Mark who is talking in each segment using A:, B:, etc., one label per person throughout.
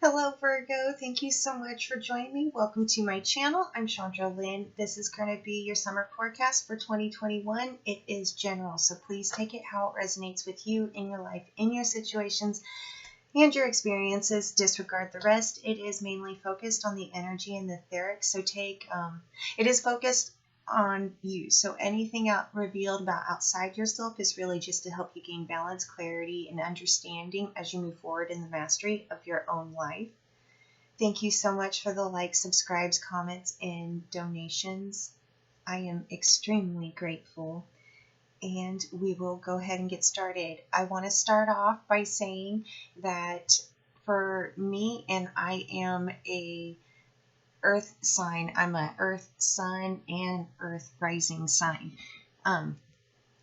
A: Hello Virgo, thank you so much for joining me. Welcome to my channel. I'm Shandra Lynn. This is going to be your summer forecast for 2021. It is general, so please take it how it resonates with you in your life, in your situations, and your experiences. Disregard the rest. It is mainly focused on the energy and the etheric, so it is focused on you. So anything revealed about outside yourself is really just to help you gain balance, clarity, and understanding as you move forward in the mastery of your own life. Thank you so much for the likes, subscribes, comments, and donations. I am extremely grateful. And we will go ahead and get started. I want to start off by saying that for me, and I am a earth sign. I'm a earth sun and earth rising sign. And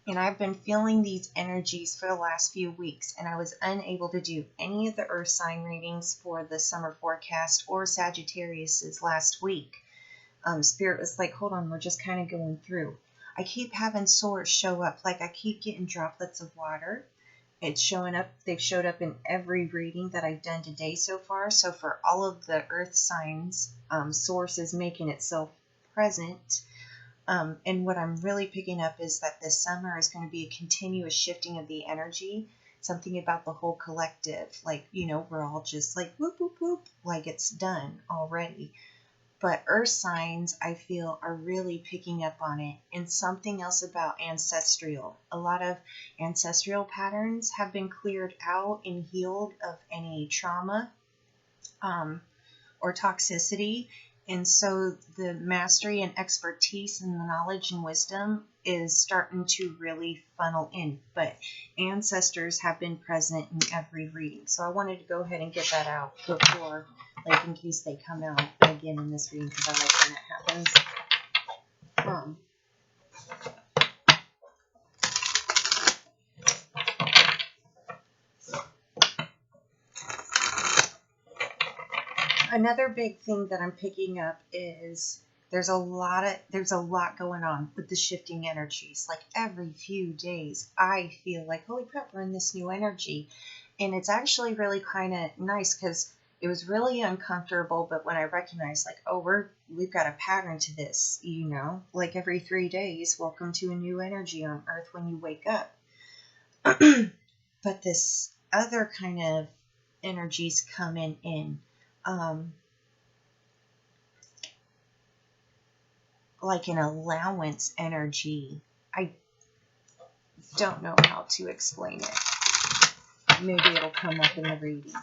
A: I've been feeling these energies for the last few weeks, and I was unable to do any of the earth sign readings for the summer forecast or Sagittarius's last week. Spirit was like, hold on, we're just kind of going through. I keep having swords show up, like I keep getting droplets of water. It's showing up. They've showed up in every reading that I've done today so far. So for all of the earth signs, source is making itself present. And what I'm really picking up is that this summer is going to be a continuous shifting of the energy. Something about the whole collective. Like, we're all just like, whoop, whoop, whoop, like it's done already. But earth signs, I feel, are really picking up on it. And something else about ancestral. A lot of ancestral patterns have been cleared out and healed of any trauma or toxicity. And so the mastery and expertise and the knowledge and wisdom is starting to really funnel in. But ancestors have been present in every reading. So I wanted to go ahead and get that out before, like, in case they come out again in this reading, because I like when that happens. Another big thing that I'm picking up is there's a lot going on with the shifting energies. Like every few days, I feel like, holy crap, we're in this new energy. And it's actually really kind of nice because it was really uncomfortable. But when I recognized, like, oh, we've got a pattern to this, like every 3 days, welcome to a new energy on Earth when you wake up. But this other kind of energies coming in. Like an allowance energy. I don't know how to explain it. Maybe it'll come up in the reading.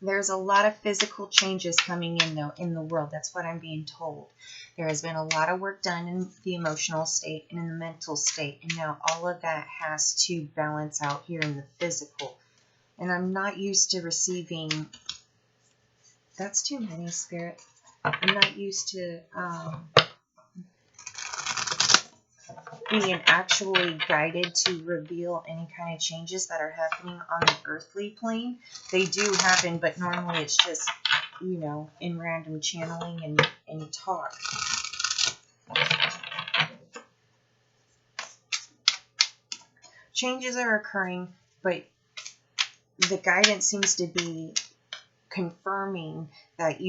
A: There's a lot of physical changes coming in, though, in the world. That's what I'm being told. There has been a lot of work done in the emotional state and in the mental state. And now all of that has to balance out here in the physical. And I'm not used to receiving... That's too many, Spirit. I'm not used to being actually guided to reveal any kind of changes that are happening on the earthly plane. They do happen, but normally it's just, in random channeling and talk. Changes are occurring, but the guidance seems to be confirming that,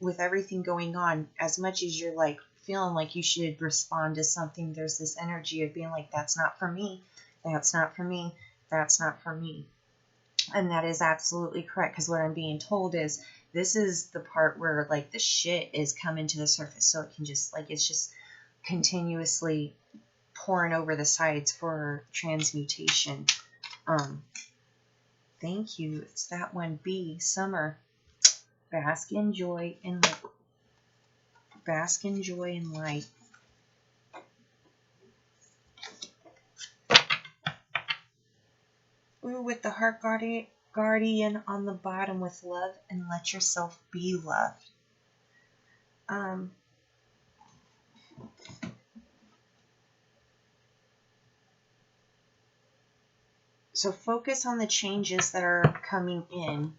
A: with everything going on, as much as you're like feeling like you should respond to something, there's this energy of being like, that's not for me, that's not for me, that's not for me. And that is absolutely correct, because what I'm being told is this is the part where, like, the shit is coming to the surface, so it can just, like, it's just continuously pouring over the sides for transmutation. Thank you. It's that one. B, summer. Bask in joy and light. Bask in joy and light. Ooh, with the heart guardian on the bottom with love, and let yourself be loved. So focus on the changes that are coming in.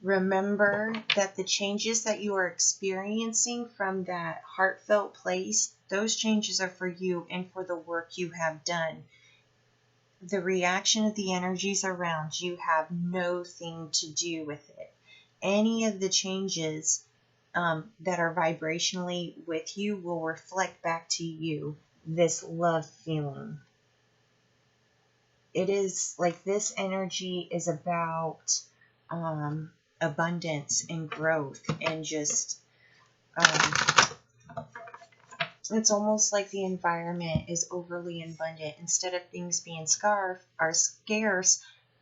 A: Remember that the changes that you are experiencing from that heartfelt place, those changes are for you and for the work you have done. The reaction of the energies around you have no thing to do with it. Any of the changes that are vibrationally with you will reflect back to you this love feeling. It is like this energy is about abundance and growth and just it's almost like the environment is overly abundant. Instead of things being scarce,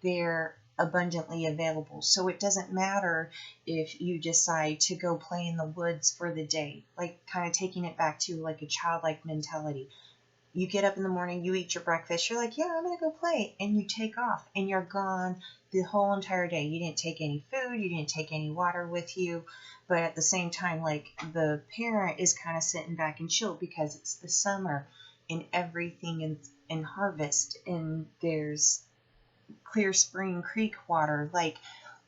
A: they're abundantly available. So it doesn't matter if you decide to go play in the woods for the day, like kind of taking it back to like a childlike mentality. You get up in the morning, you eat your breakfast, you're like, yeah, I'm going to go play. And you take off and you're gone the whole entire day. You didn't take any food, you didn't take any water with you. But at the same time, like the parent is kind of sitting back and chill because it's the summer and everything in harvest and there's clear spring creek water. Like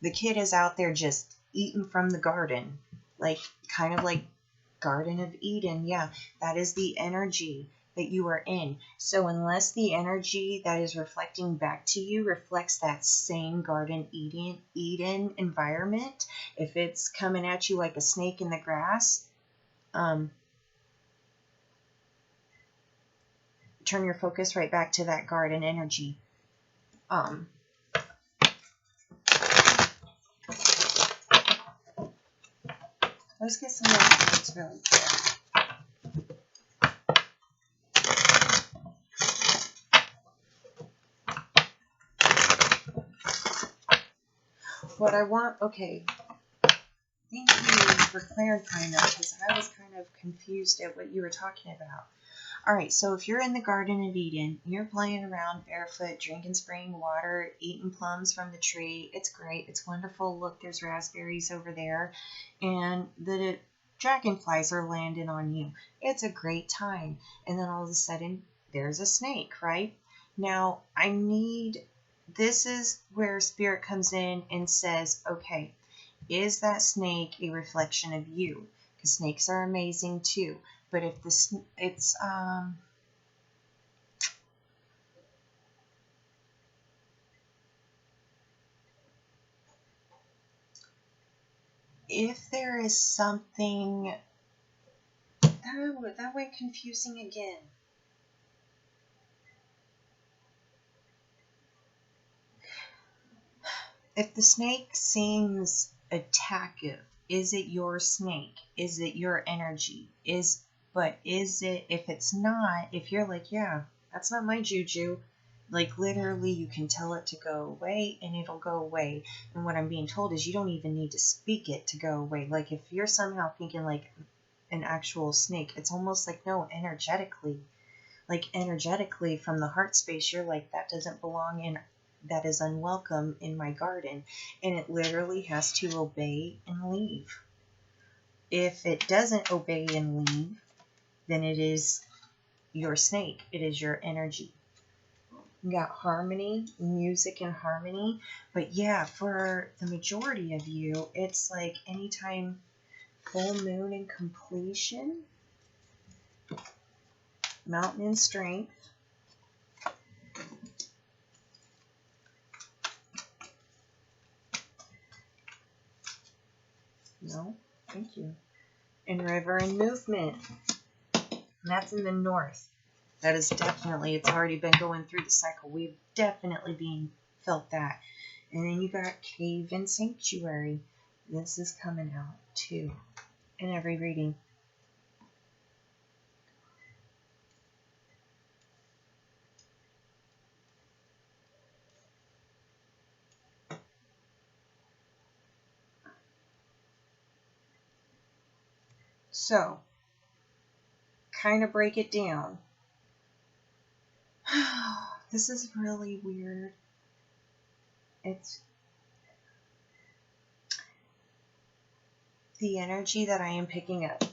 A: the kid is out there just eating from the garden, like kind of like Garden of Eden. Yeah, that is the energy that you are in. So unless the energy that is reflecting back to you reflects that same Garden Eden environment, if it's coming at you like a snake in the grass, turn your focus right back to that garden energy. Let's get some more cards really quick. What I want, okay, thank you for clarifying that because I was kind of confused at what you were talking about. All right, so if you're in the Garden of Eden, you're playing around barefoot, drinking spring water, eating plums from the tree. It's great. It's wonderful. Look, there's raspberries over there, and the dragonflies are landing on you. It's a great time. And then all of a sudden, there's a snake, right? Now, this is where Spirit comes in and says, okay, is that snake a reflection of you? Because snakes are amazing too. But if if there is something that went confusing again. If the snake seems attackive, is it your snake? Is it your energy? But is it, if it's not, if you're like, yeah, that's not my juju, like literally you can tell it to go away and it'll go away. And what I'm being told is you don't even need to speak it to go away. Like if you're somehow thinking like an actual snake, it's almost like, no, energetically from the heart space, you're like, that doesn't belong in, that is unwelcome in my garden. And it literally has to obey and leave. If it doesn't obey and leave, then it is your snake. It is your energy. You got harmony, music and harmony. But yeah, for the majority of you, it's like anytime full moon and completion, mountain and strength, no, thank you, and river and movement. And that's in the north. That is definitely, it's already been going through the cycle. We've definitely felt that. And then you got cave and sanctuary. This is coming out too in every reading. So, kind of break it down. This is really weird. It's the energy that I am picking up.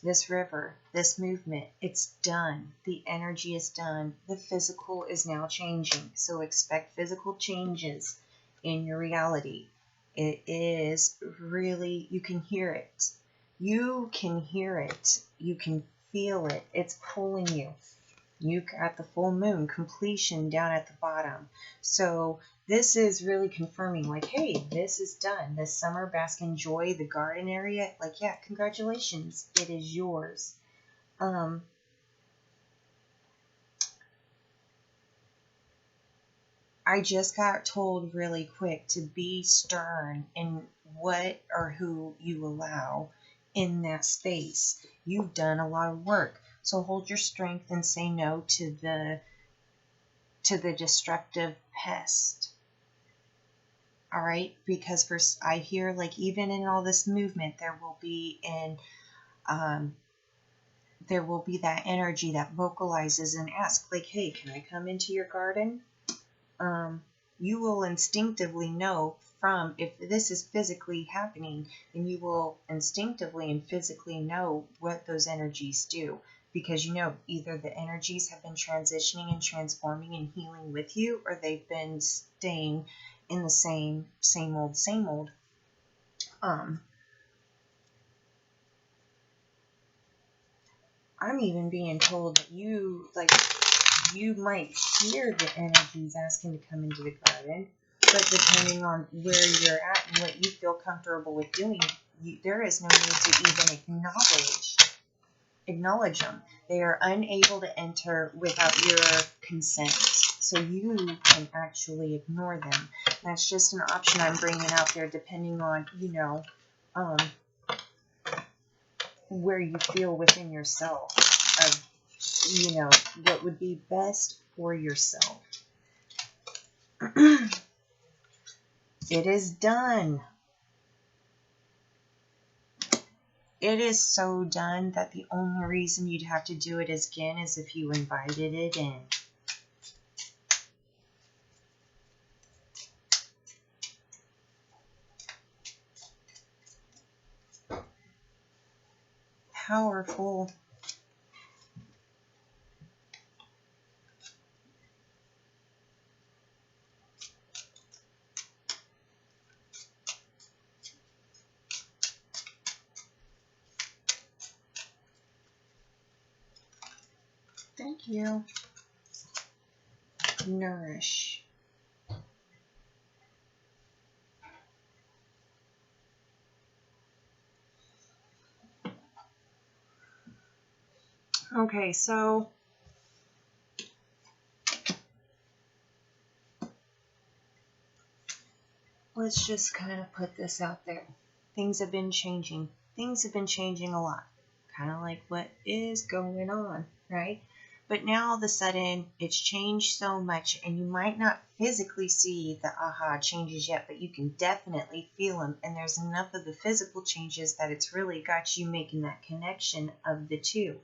A: This river, this movement, it's done. The energy is done. The physical is now changing. So expect physical changes in your reality. It is really, you can hear it. You can hear it. You can feel it. It's pulling you. You got the full moon completion down at the bottom. So this is really confirming, like, hey, this is done. This summer, bask in joy, the garden area. Like, yeah, congratulations. It is yours. I just got told really quick to be stern in what or who you allow in that space. You've done a lot of work. So hold your strength and say no to the destructive pest. All right, because first I hear, like, even in all this movement, there will be that energy that vocalizes and asks, like, hey, can I come into your garden? You will instinctively know from, if this is physically happening, then you will instinctively and physically know what those energies do, because you know either the energies have been transitioning and transforming and healing with you, or they've been staying in the same old. I'm even being told that you might hear the energies asking to come into the garden, but depending on where you're at and what you feel comfortable with doing, there is no need to even acknowledge them. They are unable to enter without your consent, so you can actually ignore them. That's just an option I'm bringing out there, depending on, where you feel within yourself of, what would be best for yourself. It is done. It is so done that the only reason you'd have to do it again is if you invited it in. Powerful. Thank you. Nourish. Okay, so let's just kind of put this out there. Things have been changing. Things have been changing a lot. Kind of like what is going on, right? But now all of a sudden, it's changed so much, and you might not physically see the aha changes yet, but you can definitely feel them. And there's enough of the physical changes that it's really got you making that connection of the two.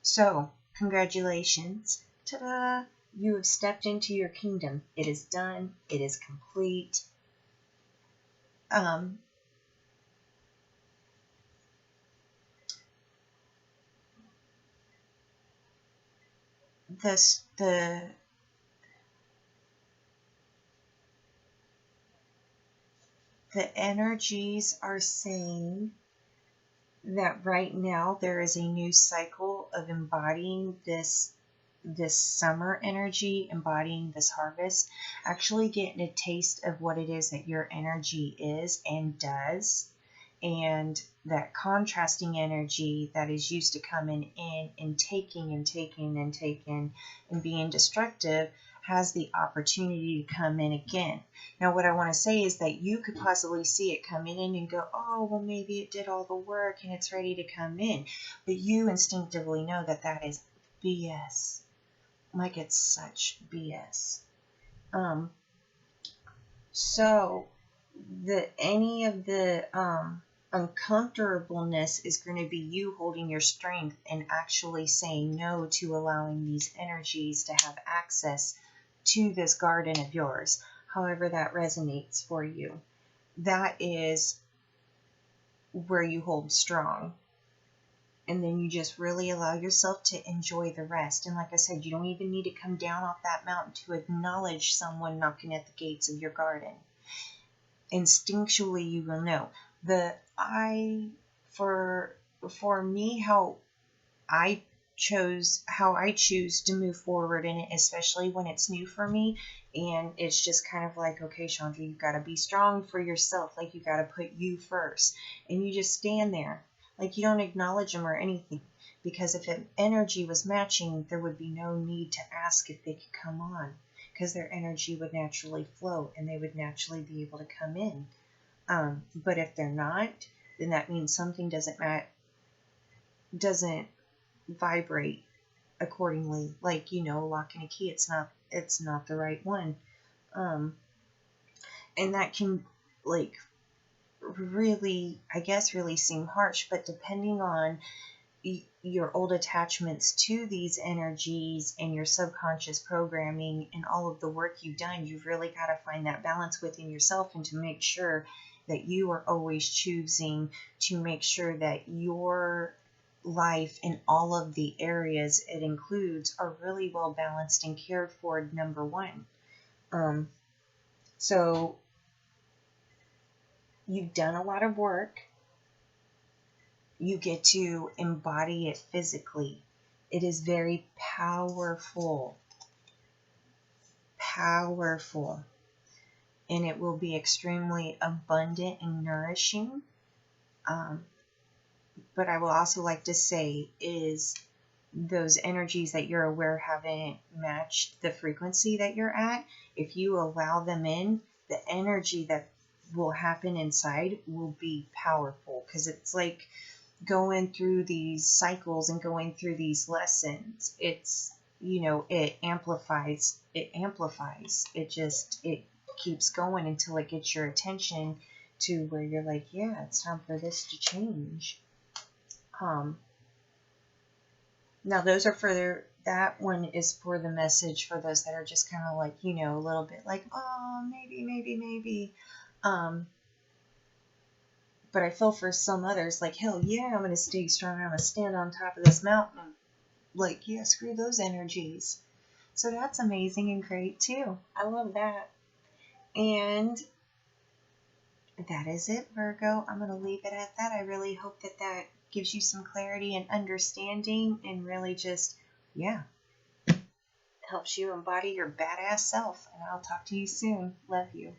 A: So, congratulations. Ta-da! You have stepped into your kingdom. It is done. It is complete. The energies are saying that right now there is a new cycle of embodying this summer energy, embodying this harvest, actually getting a taste of what it is that your energy is and does, and that contrasting energy that is used to coming in and taking and being destructive has the opportunity to come in again. Now, what I want to say is that you could possibly see it come in and go, oh, well, maybe it did all the work and it's ready to come in. But you instinctively know that that is BS. Like, it's such BS. So any of the uncomfortableness is going to be you holding your strength and actually saying no to allowing these energies to have access to this garden of yours, however that resonates for you. That is where you hold strong. And then you just really allow yourself to enjoy the rest. And like I said, you don't even need to come down off that mountain to acknowledge someone knocking at the gates of your garden. Instinctually, you will know. For me, how I chose, how I choose to move forward in it, especially when it's new for me. And it's just kind of like, okay, Chandra, you got to be strong for yourself. Like, you got to put you first. And you just stand there. Like, you don't acknowledge them or anything. Because if energy was matching, there would be no need to ask if they could come on. Because their energy would naturally flow and they would naturally be able to come in. But if they're not, then that means something doesn't vibrate accordingly. Like, lock and a key, it's not the right one. And that can, like, really, I guess, really seem harsh, but depending on your old attachments to these energies and your subconscious programming and all of the work you've done, you've really got to find that balance within yourself and to make sure that you are always choosing to make sure that your life in all of the areas it includes are really well balanced and cared for, number one. So you've done a lot of work. You get to embody it physically. It is very powerful. Powerful. And it will be extremely abundant and nourishing. But I will also like to say is those energies that you're aware haven't matched the frequency that you're at. If you allow them in, the energy that will happen inside will be powerful, because it's like going through these cycles and going through these lessons. It's, it amplifies. It keeps going until it gets your attention to where you're like, yeah, it's time for this to change. Now those are that one is for the message for those that are just kind of like, a little bit like, oh, maybe. But I feel for some others like, hell yeah, I'm going to stay strong. I'm going to stand on top of this mountain. Like, yeah, screw those energies. So that's amazing and great too. I love that. And that is it, Virgo. I'm going to leave it at that. I really hope that gives you some clarity and understanding and really just, helps you embody your badass self. And I'll talk to you soon. Love you.